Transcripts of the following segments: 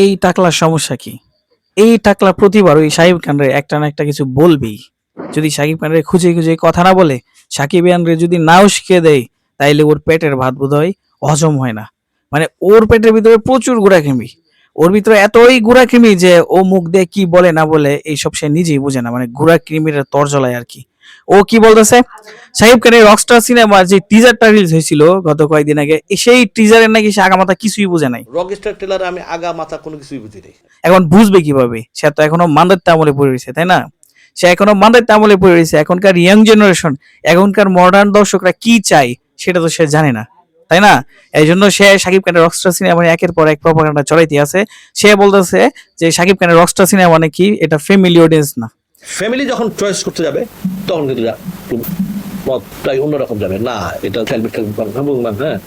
এই টাকলার সমস্যা কি? এই টাকলা প্রতিবার ওই শাকিব খানরে একটা না একটা কিছু বলবেই। যদি শাকিব খানরে খুঁজে, খুঁজে কথা না বলে, শাকিব খানরে যদি নাও শিখিয়ে দেয়, তাইলে ওর পেটের ভাত বোধহয় হজম হয় না। মানে ওর পেটের ভিতরে প্রচুর গুড়াখিমি। ওর ভিতরে এতই গুড়াখিমি যে ও মুখ দিয়ে কি বলে না বলে এইসব সে নিজেই বুঝে না। মানে গুড়াখিমির তরজলায় আরকি। ও কি বলতেছে? শাকিব খানের রকস্টার সিনেমার যে টিজারটা রিলিজ হয়েছিল গত কয়েকদিন আগে, সেই টিজারের নাকি সে আগামাথা কিছুই বুঝে নাই। রকস্টার ট্রেলারে আমি আগা মাথা কোনো কিছুই বুঝি নাই। এখন বুঝবে কিভাবে? সে তো এখনো মান্দাতে আমলে পড়ে রয়েছে, তাই না? সে এখনো মান্দাতে আমলে পড়ে রয়েছে। এখনকার ইয়াং জেনারেশন, এখনকার মডার্ন দর্শকরা কি চায় সেটা তো সে জানে না, তাই না? এই জন্য সে শাকিব খানের রকস্টার সিনেমা একের পর এক প্রপাগান্ডা চড়াইতে আছে। সে বলতেছে যে শাকিব খানের রকস্টার সিনেমা মানে কি, এটা ফ্যামিলি অডিয়েন্স না। ফ্যামিলি যখন চয়েস করতে যাবে তখন কিন্তু মতটাই অন্যরকম যাবে না, এটা হ্যাঁ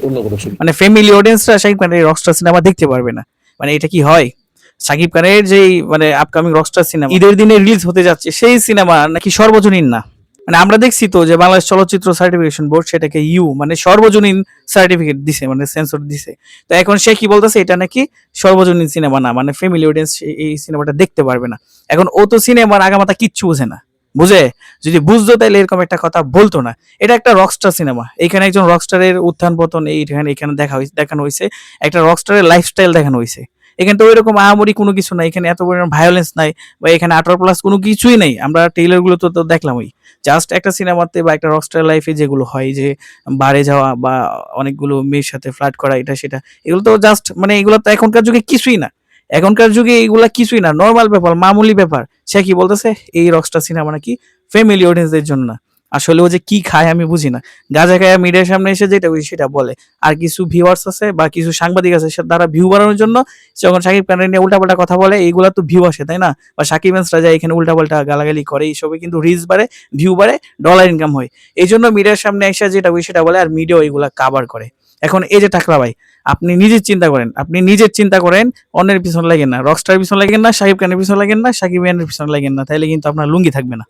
অন্য কোনো ছবি। মানে ফ্যামিলি অডিয়েন্সরা শাকিব খানের রকস্টার সিনেমা দেখতে পারবে না। মানে এটা কি হয়? শাকিব খানের যেই মানে আপকামিং রকস্টার সিনেমা ঈদের দিনে রিলিজ হতে যাচ্ছে, সেই সিনেমা নাকি সর্বজনীন না। মানে আমরা দেখছি তো যে বাংলাদেশ চলচ্চিত্র সার্টিফিকেশন বোর্ড সেটাকে ইউ মানে সর্বজনীন সার্টিফিকেট দিছে, মানে সেন্সর দিছে। তো এখন সে কি বলতেছে, এটা নাকি সর্বজনীন সিনেমা না, মানে ফ্যামিলি অডিয়েন্স এই সিনেমাটা দেখতে পারবে না। এখন ও তো সিনেমার আগামাথা কিচ্ছু বোঝে না। বুঝে? যদি বুঝতো তাহলে এরকম একটা কথা বলতো না। এটা একটা রকস্টার সিনেমা। এখানে একজন রকস্টারের উত্থান পতন এইখানে এখানে দেখানো হয়েছে। একটা রকস্টারের লাইফস্টাইল দেখানো হয়েছে। এখানে তো ওইরকম আহামরি কোনো কিছু নাই। এখানে এত পরিমাণ ভায়োলেন্স নাই বা এখানে 18+ কোনো কিছুই নাই। আমরা ট্রেইলার গুলো তো দেখলামই। জাস্ট একটা সিনেমাতে বা একটা রকস্টার লাইফে যেগুলো হয় যে বারে যাওয়া বা অনেকগুলো মেয়ের সাথে ফ্লার্ট করা এটা সেটা, এগুলো তো জাস্ট মানে এগুলো তো এখনকার যুগে কিছুই না। এখনকার যুগে এগুলা কিছুই না, নর্মাল ব্যাপার, মামুলি ব্যাপার। সে কি বলতেছে, এই রকস্টার সিনেমা নাকি ফ্যামিলি অডিয়েন্সদের জন্য না। আসলে ও যে কি খায় আমি বুঝি না। গাঁজা খায় মিডিয়ার সামনে এসে যেটা ওই সেটা বলে। আর কিছু ভিউয়ার্স আছে বা কিছু সাংবাদিক আছে তারা ভিউ বাড়ানোর জন্য যখন শাকিব খানের নিয়ে উল্টাপাল্টা কথা বলে, এইগুলা তো ভিউ আসে, তাই না? বা সাকিবেন্সরা যায় এখানে উল্টাপাল্টা গালাগালি করে, এইসবে কিন্তু রিচ বাড়ে, ভিউ বাড়ে, ডলার ইনকাম হয়। এই জন্য মিডিয়ার সামনে এসে যেটা ওই সেটা বলে আর মিডিয়া ওইগুলা কাভার করে। এখন এই যে টাকলা ভাই, আপনি নিজের চিন্তা করেন, আপনি নিজের চিন্তা করেন, অন্যের পিছনে লাগেন না, রকস্টারের পিছনে লাগেন না, শাকিব খানের পিছনে লাগেন না, শাকিব খানের পিছনে লাগেন না, তাইলে কিন্তু আপনার লুঙ্গি থাকবে না।